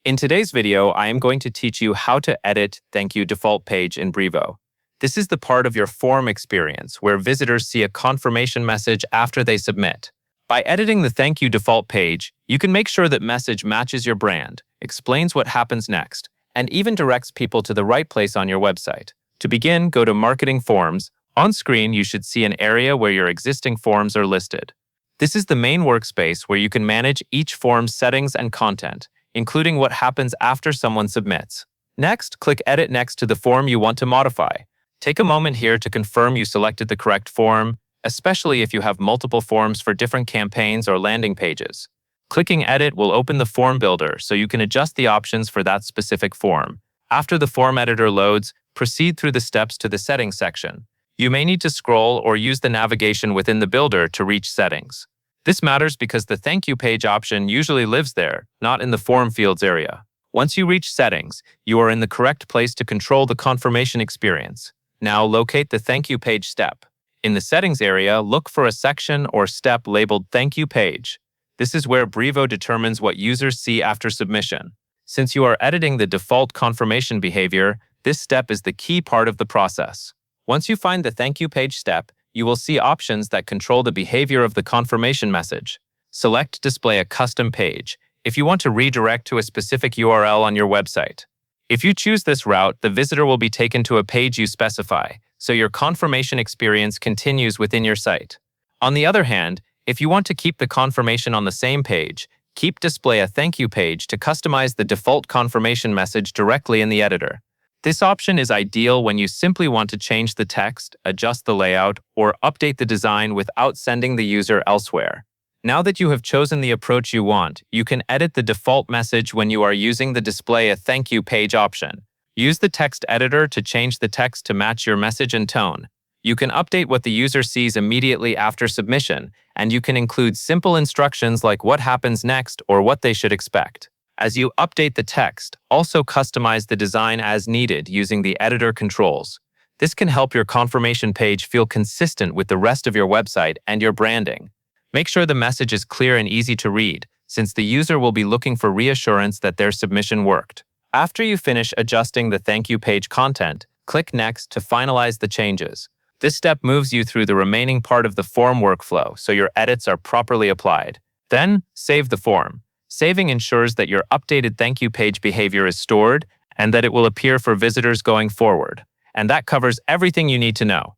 In today's video, I am going to teach you how to edit thank you default page in Brevo. This is the part of your form experience where visitors see a confirmation message after they submit. By editing the thank you default page, you can make sure that message matches your brand, explains what happens next, and even directs people to the right place on your website. To begin, go to Marketing Forms. On screen, you should see an area where your existing forms are listed. This is the main workspace where you can manage each form's settings and content, including what happens after someone submits. Next, click Edit next to the form you want to modify. Take a moment here to confirm you selected the correct form, especially if you have multiple forms for different campaigns or landing pages. Clicking Edit will open the form builder so you can adjust the options for that specific form. After the form editor loads, proceed through the steps to the Settings section. You may need to scroll or use the navigation within the builder to reach Settings. This matters because the Thank You page option usually lives there, not in the Form Fields area. Once you reach Settings, you are in the correct place to control the confirmation experience. Now locate the Thank You page step. In the Settings area, look for a section or step labeled Thank You page. This is where Brevo determines what users see after submission. Since you are editing the default confirmation behavior, this step is the key part of the process. Once you find the Thank You page step, you will see options that control the behavior of the confirmation message. Select Display a custom page if you want to redirect to a specific URL on your website. If you choose this route, the visitor will be taken to a page you specify, so your confirmation experience continues within your site. On the other hand, if you want to keep the confirmation on the same page, keep Display a Thank You page to customize the default confirmation message directly in the editor. This option is ideal when you simply want to change the text, adjust the layout, or update the design without sending the user elsewhere. Now that you have chosen the approach you want, you can edit the default message when you are using the Display a Thank You page option. Use the text editor to change the text to match your message and tone. You can update what the user sees immediately after submission, and you can include simple instructions like what happens next or what they should expect. As you update the text, also customize the design as needed using the editor controls. This can help your confirmation page feel consistent with the rest of your website and your branding. Make sure the message is clear and easy to read, since the user will be looking for reassurance that their submission worked. After you finish adjusting the Thank You page content, click Next to finalize the changes. This step moves you through the remaining part of the form workflow so your edits are properly applied. Then, save the form. Saving ensures that your updated Thank You page behavior is stored and that it will appear for visitors going forward. And that covers everything you need to know.